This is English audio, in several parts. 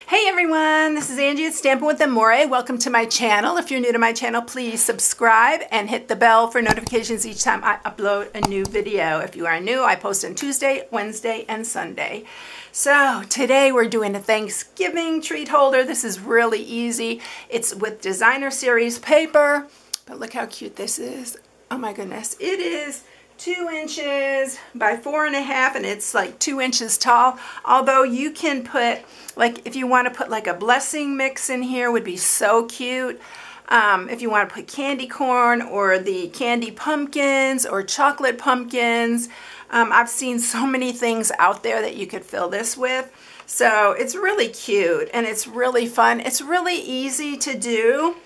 Hey everyone, this is Angie at StampingWithAmore. Welcome to my channel. If you're new to my channel, please subscribe and hit the bell for notifications each time I upload a new video. If you are new, I post on Tuesday, Wednesday, and Sunday. So today we're doing a Thanksgiving treat holder. This is really easy. It's with designer series paper, but look how cute this is. Oh my goodness. It is 2 inches by 4.5, and it's like 2 inches tall. Although you can put, like, if you want to put like a blessing mix in here, would be so cute. If you want to put candy corn or the candy pumpkins or chocolate pumpkins, I've seen so many things out there that you could fill this with. So it's really cute and it's really fun. It's really easy to do,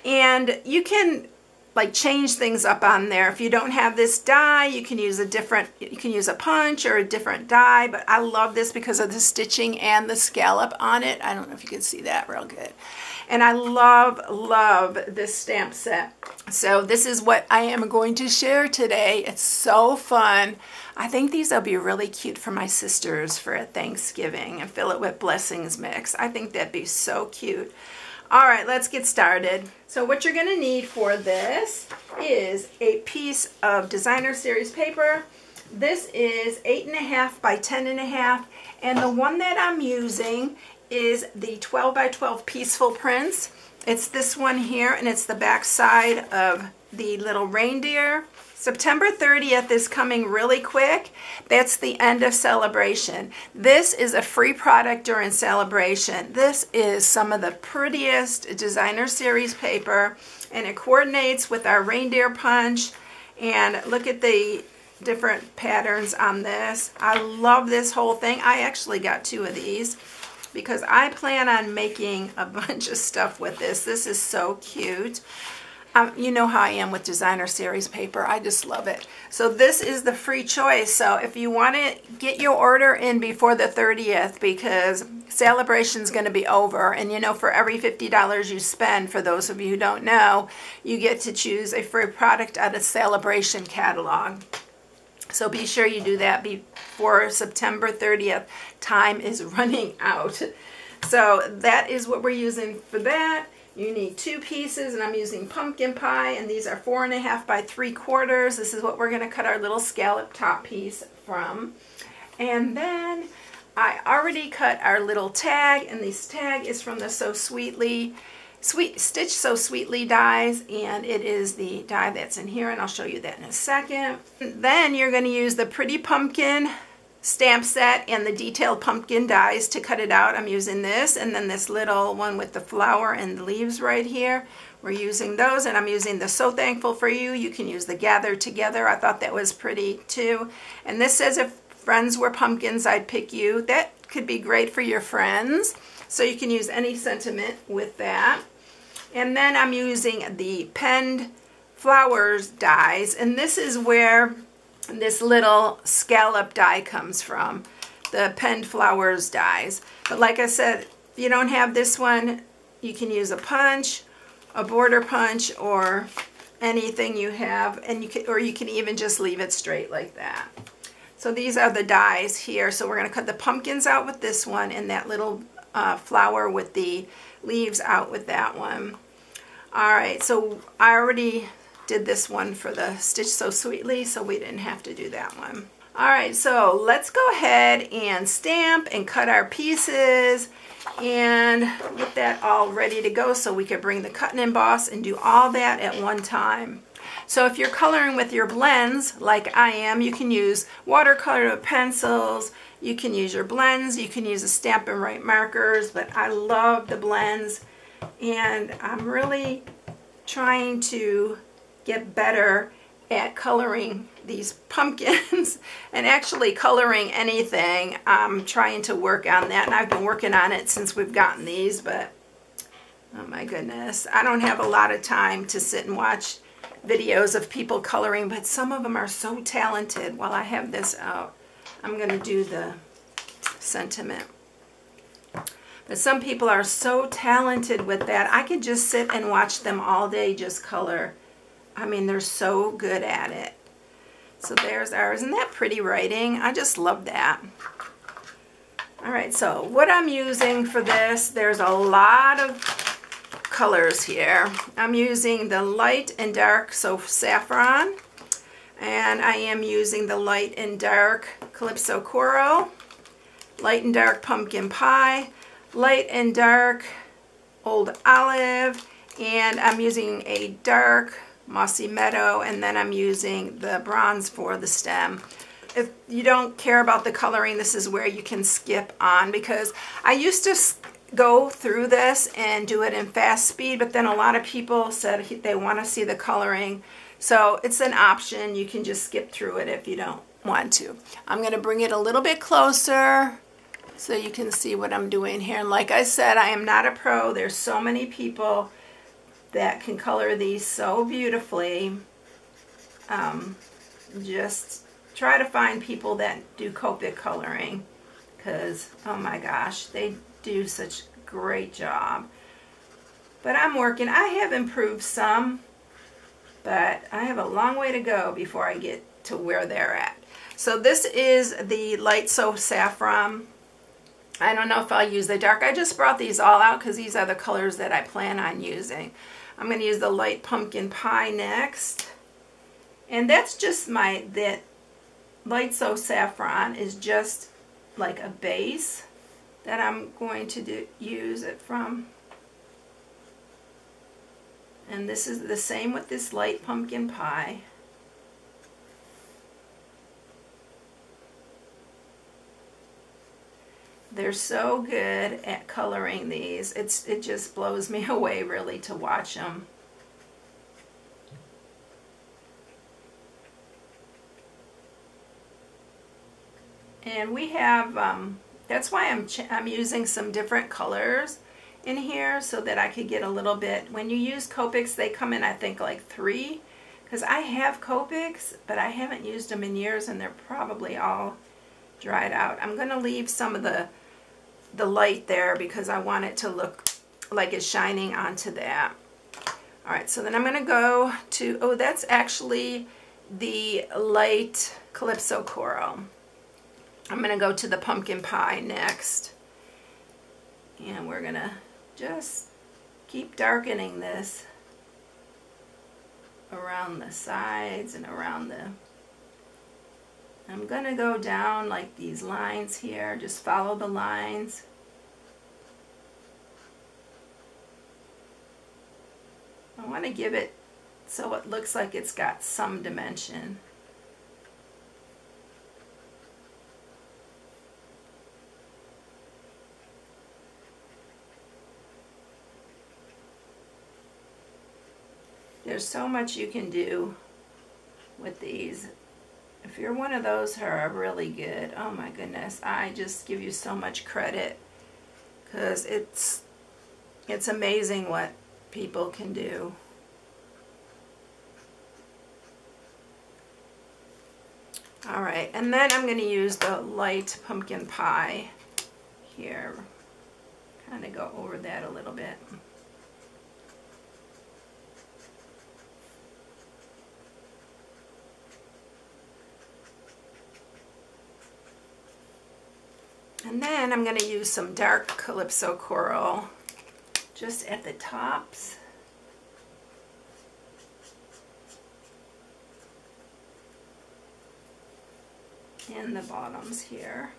and you can like change things up on there. If you don't have this die, you can use a punch or a different die, but I love this because of the stitching and the scallop on it. I don't know if you can see that real good. And I love this stamp set. So this is what I am going to share today. It's so fun. I think these will be really cute for my sisters for Thanksgiving, and fill it with blessings mix. I think that'd be so cute. All right, let's get started. So what you're going to need for this is a piece of designer series paper. This is 8.5 by 10.5, and the one that I'm using is the 12 by 12 Peaceful Prints. It's this one here, and it's the back side of the little reindeer. September 30th is coming really quick. That's the end of Celebration. This is a free product during Celebration. This is some of the prettiest designer series paper, and it coordinates with our reindeer punch. And look at the different patterns on this. I love this whole thing. I actually got 2 of these because I plan on making a bunch of stuff with this. This is so cute. You know how I am with designer series paper. I just love it. So this is the free choice. So if you want to get your order in before the 30th, because Celebration's going to be over, and you know, for every $50 you spend, for those of you who don't know, you get to choose a free product out of Celebration catalog. So be sure you do that before September 30th. Time is running out. So that is what we're using for that. You need 2 pieces, and I'm using pumpkin pie, and these are 4.5 by 3/4. This is what we're going to cut our little scallop top piece from. And then I already cut our little tag, and this tag is from the Stitch So Sweetly dies, and it is the die that's in here, and I'll show you that in a second. Then you're going to use the Pretty Pumpkin stamp set and the detailed pumpkin dies to cut it out. I'm using this, and then this little one with the flower and the leaves right here. We're using those, and I'm using the So Thankful For You. You can use the Gather Together. I thought that was pretty too. And this says, if friends were pumpkins, I'd pick you. That could be great for your friends. So you can use any sentiment with that. And then I'm using the Penned Flowers dies, and this is where this little scallop die comes from, the Penned Flowers dies. But like I said, if you don't have this one, you can use a punch, a border punch, or anything you have, and you can even just leave it straight like that. So these are the dies here. So we're going to cut the pumpkins out with this one, and that little flower with the leaves out with that one. All right, so I already did this one for the Stitch So Sweetly, so we didn't have to do that one. All right, so let's go ahead and stamp and cut our pieces and get that all ready to go so we could bring the cut and emboss and do all that at one time. So if you're coloring with your blends like I am, you can use watercolor pencils, you can use your blends, you can use the Stampin' Right markers, but I love the blends, and I'm really trying to get better at coloring these pumpkins and actually coloring anything. I'm trying to work on that, and I've been working on it since we've gotten these, but oh my goodness, I don't have a lot of time to sit and watch videos of people coloring, but some of them are so talented. While I have this out, I'm going to do the sentiment. But some people are so talented with that. I could just sit and watch them all day just color. I mean, they're so good at it. So there's ours. Isn't that pretty writing? I just love that. All right, so what I'm using for this, there's a lot of colors here. I'm using the light and dark saffron, and I am using the light and dark Calypso Coral, light and dark pumpkin pie, light and dark old olive, and I'm using a dark mossy meadow, and then I'm using the bronze for the stem. If you don't care about the coloring, this is where you can skip on, because I used to go through this and do it in fast speed, but then a lot of people said they want to see the coloring. So it's an option. You can just skip through it if you don't want to. I'm going to bring it a little bit closer so you can see what I'm doing here. And like I said, I am not a pro. There's so many people that can color these so beautifully. Just try to find people that do Copic coloring, because oh my gosh, they do such a great job. But I'm working. I have improved some, but I have a long way to go before I get to where they're at. So this is the light saffron. I don't know if I'll use the dark. I just brought these all out because these are the colors that I plan on using. I'm going to use the light pumpkin pie next. And that's just that light saffron is just like a base that I'm going to use it from. And this is the same with this light pumpkin pie. They're so good at coloring these. It just blows me away really to watch them. And we have, that's why I'm using some different colors in here so that I could get a little bit. When you use Copics, they come in I think like 3, because I have Copics, but I haven't used them in years and they're probably all dried out. I'm going to leave some of the light there because I want it to look like it's shining onto that. Alright, so then I'm going to go to, oh, that's actually the light Calypso Coral. I'm going to go to the pumpkin pie next. And we're going to just keep darkening this around the sides and around the... I'm going to go down like these lines here. Just follow the lines. I want to give it so it looks like it's got some dimension. There's so much you can do with these. If you're one of those who are really good, oh my goodness, I just give you so much credit, because it's amazing what people can do. Alright, and then I'm going to use the light pumpkin pie here. Kind of go over that a little bit. And then I'm going to use some dark Calypso Coral just at the tops. And the bottoms here.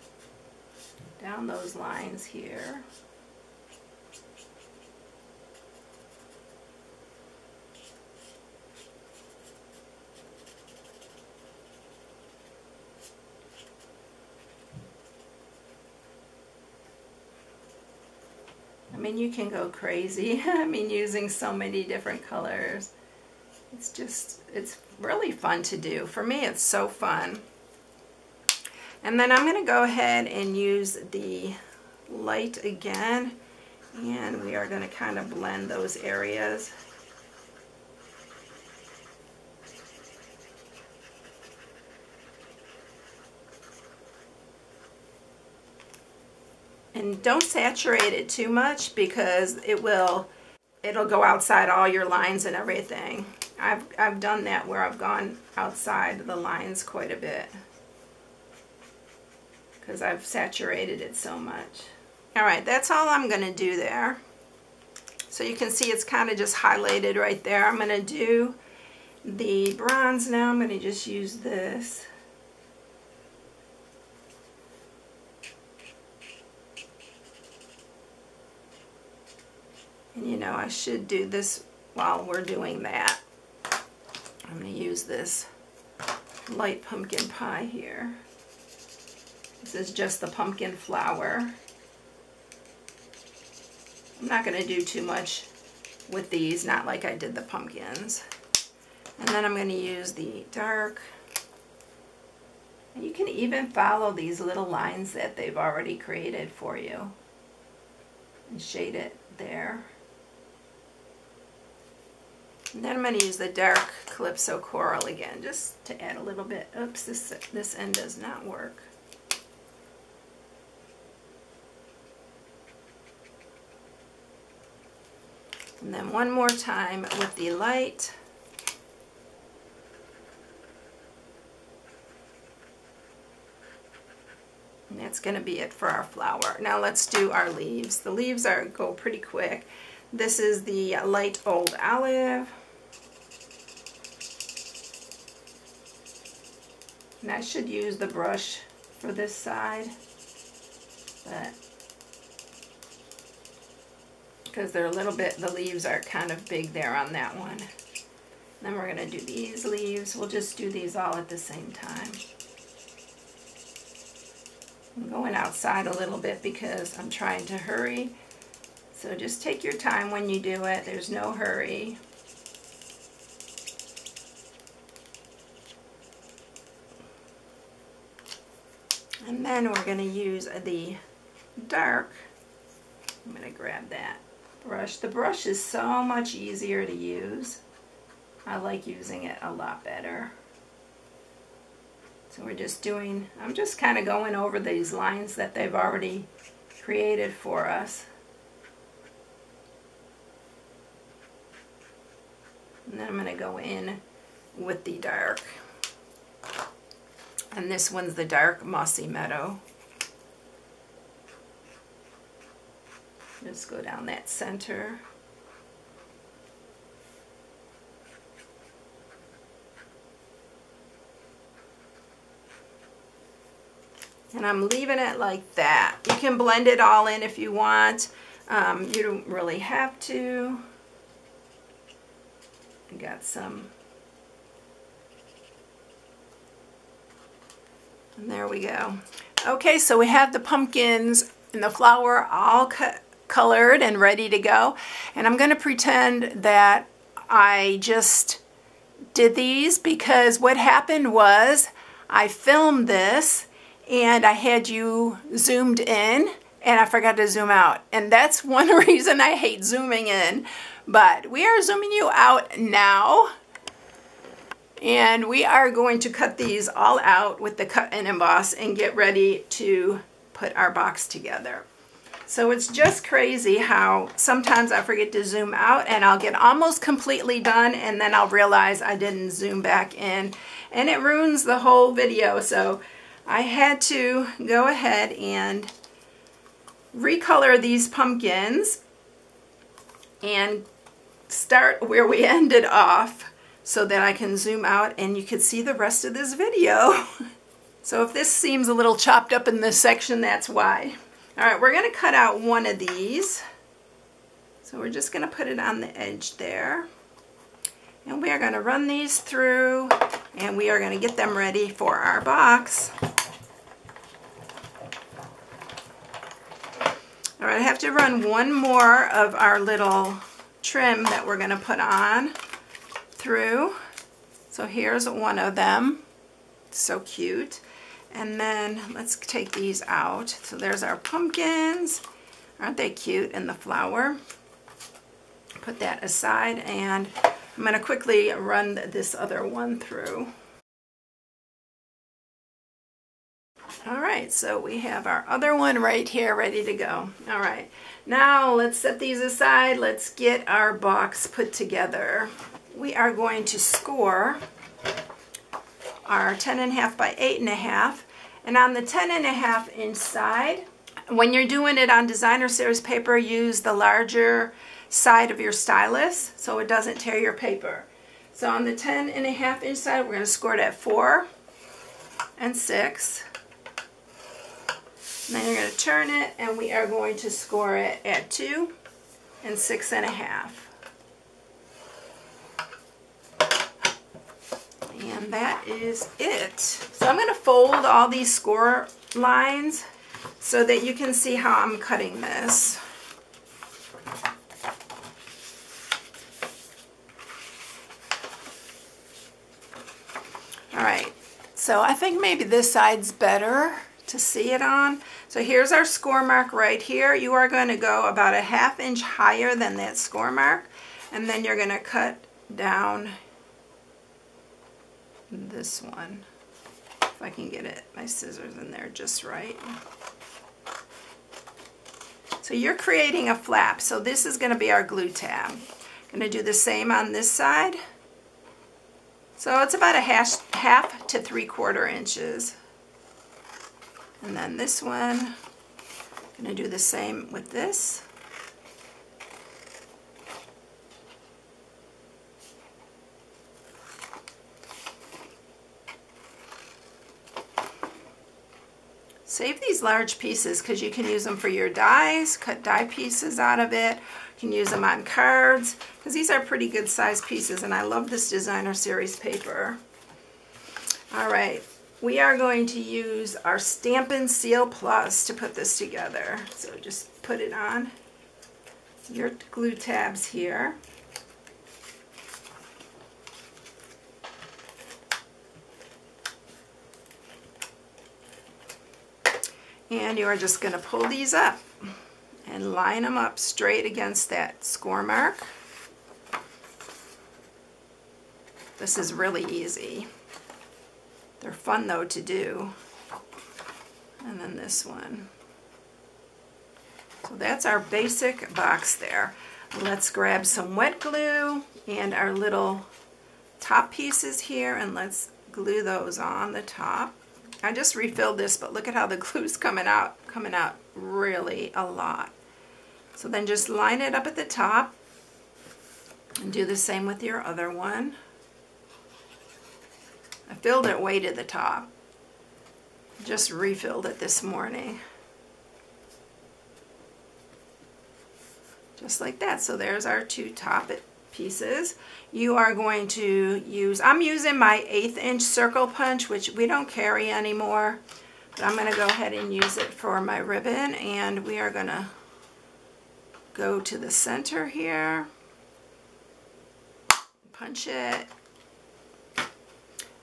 Down those lines here. I mean, you can go crazy. I mean, using so many different colors. It's really fun to do. For me, it's so fun. And then I'm going to go ahead and use the light again. And we are going to kind of blend those areas. And don't saturate it too much, because it'll go outside all your lines and everything. I've done that where I've gone outside the lines quite a bit, because I've saturated it so much. All right, that's all I'm going to do there. So you can see it's kind of just highlighted right there. I'm going to do the bronze now. I'm going to just use this. And you know, I should do this while we're doing that. I'm going to use this light pumpkin pie here. This is just the pumpkin flower. I'm not going to do too much with these, not like I did the pumpkins. And then I'm going to use the dark. And you can even follow these little lines that they've already created for you and shade it there. And then I'm going to use the dark Calypso Coral again, just to add a little bit. Oops, this end does not work. And then one more time with the light. And that's going to be it for our flower. Now let's do our leaves. The leaves go pretty quick. This is the light old olive. And I should use the brush for this side, but because they're a little bit, the leaves are kind of big there on that one. Then we're going to do these leaves. We'll just do these all at the same time. I'm going outside a little bit because I'm trying to hurry. So just take your time when you do it. There's no hurry. And then we're going to use the dark. I'm going to grab that brush. The brush is so much easier to use. I like using it a lot better. So we're just doing, I'm just kind of going over these lines that they've already created for us. And then I'm going to go in with the dark. And this one's the dark Mossy Meadow. Just go down that center. And I'm leaving it like that. You can blend it all in if you want. You don't really have to. I got some. And there we go. Okay, so we have the pumpkins and the flower all colored and ready to go. And I'm going to pretend that I just did these because what happened was I filmed this and I had you zoomed in and I forgot to zoom out. And that's one reason I hate zooming in. But we are zooming you out now. And we are going to cut these all out with the cut and emboss and get ready to put our box together. So it's just crazy how sometimes I forget to zoom out and I'll get almost completely done and then I'll realize I didn't zoom back in and it ruins the whole video. So I had to go ahead and recolor these pumpkins and start where we ended off, so that I can zoom out and you can see the rest of this video. So if this seems a little chopped up in this section, that's why. All right, we're gonna cut out one of these. So we're just gonna put it on the edge there. And we are gonna run these through and we are gonna get them ready for our box. All right, I have to run one more of our little trim that we're gonna put on through. So here's one of them. So cute. And then let's take these out. So there's our pumpkins. Aren't they cute? And the flower. Put that aside and I'm going to quickly run this other one through. All right, so we have our other one right here ready to go. All right, now let's set these aside. Let's get our box put together. We are going to score our 10.5 by 8.5, And on the 10.5-inch side, when you're doing it on designer series paper, use the larger side of your stylus so it doesn't tear your paper. So on the 10.5-inch side, we're going to score it at 4 and 6. And then you're going to turn it, and we are going to score it at 2 and 6.5. And that is it. So I'm going to fold all these score lines so that you can see how I'm cutting this. All right, so I think maybe this side's better to see it on. So here's our score mark right here. You are going to go about a 1/2 inch higher than that score mark, and then you're going to cut down this one. If I can get it, my scissors in there just right. So you're creating a flap. So this is going to be our glue tab. Going to do the same on this side. So it's about a 1/2 to 3/4 inches. And then this one, I'm going to do the same with this. Save these large pieces because you can use them for your dies, cut die pieces out of it. You can use them on cards because these are pretty good size pieces, and I love this designer series paper. All right, we are going to use our Stampin' Seal Plus to put this together. So just put it on your glue tabs here. And you are just going to pull these up and line them up straight against that score mark. This is really easy. They're fun though to do. And then this one. So that's our basic box there. Let's grab some wet glue and our little top pieces here, and let's glue those on the top. I just refilled this, but look at how the glue's coming out really a lot. So then just line it up at the top and do the same with your other one. I filled it way to the top. Just refilled it this morning. Just like that. So there's our two top pieces. You are going to use, I'm using my 1/8 inch circle punch, which we don't carry anymore, but I'm going to go ahead and use it for my ribbon, and we are going to go to the center here, punch it,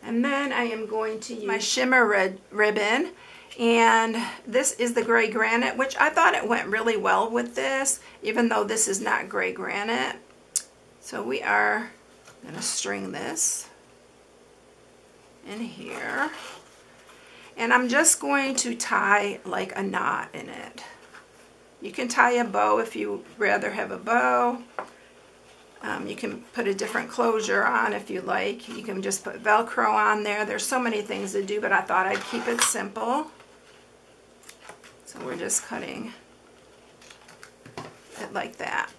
and then I am going to use my shimmer red ribbon, and this is the gray granite, which I thought it went really well with this, even though this is not gray granite. So we are going to string this in here, and I'm just going to tie like a knot in it. You can tie a bow if you rather have a bow. You can put a different closure on if you like. You can just put Velcro on there. There's so many things to do, but I thought I'd keep it simple. So we're just cutting it like that.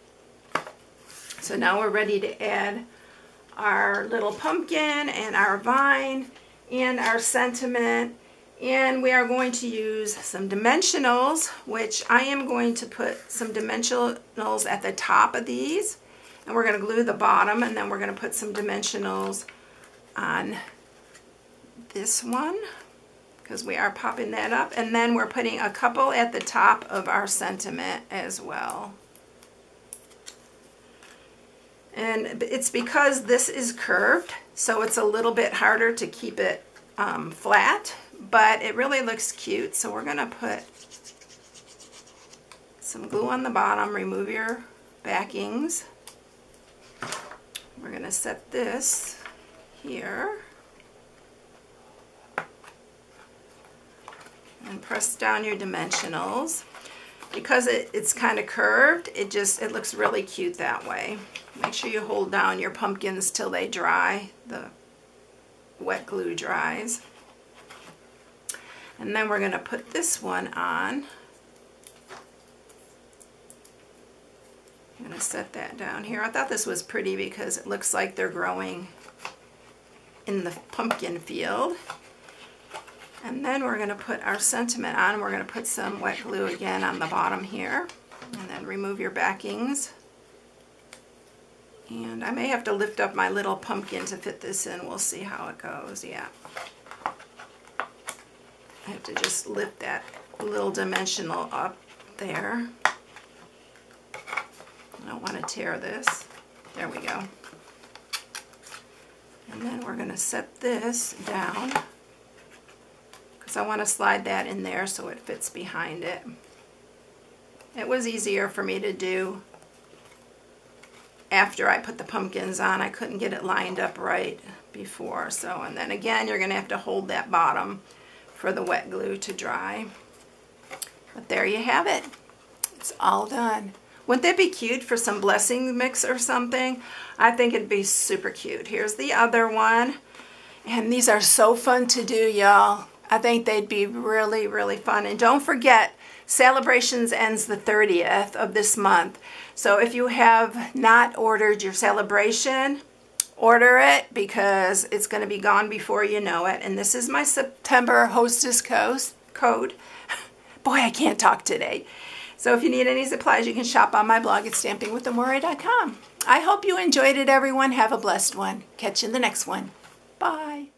So now we're ready to add our little pumpkin and our vine and our sentiment, and we are going to use some dimensionals, which I am going to put some dimensionals at the top of these, and we're going to glue the bottom, and then we're going to put some dimensionals on this one because we are popping that up, and then we're putting a couple at the top of our sentiment as well. And it's because this is curved, so it's a little bit harder to keep it flat, but it really looks cute. So we're going to put some glue on the bottom, remove your backings. We're going to set this here and press down your dimensionals. Because it's kind of curved, it looks really cute that way. Make sure you hold down your pumpkins till they dry, the wet glue dries. And then we're going to put this one on. I'm going to set that down here. I thought this was pretty because it looks like they're growing in the pumpkin field. And then we're going to put our sentiment on. We're going to put some wet glue again on the bottom here. And then remove your backings. And I may have to lift up my little pumpkin to fit this in. We'll see how it goes. Yeah. I have to just lift that little dimensional up there. I don't want to tear this. There we go. And then we're going to set this down because I want to slide that in there so it fits behind it. It was easier for me to do after I put the pumpkins on. I couldn't get it lined up right before. So, and then again, you're going to have to hold that bottom for the wet glue to dry. But there you have it. It's all done. Wouldn't that be cute for some blessing mix or something? I think it'd be super cute. Here's the other one. And these are so fun to do, y'all. I think they'd be really, really fun. And don't forget, Celebrations ends the 30th of this month. So if you have not ordered your celebration, order it because it's going to be gone before you know it. And this is my September hostess code. Boy, I can't talk today. So if you need any supplies, you can shop on my blog at StampingWithAmore.com. I hope you enjoyed it, everyone. Have a blessed one. Catch you in the next one. Bye.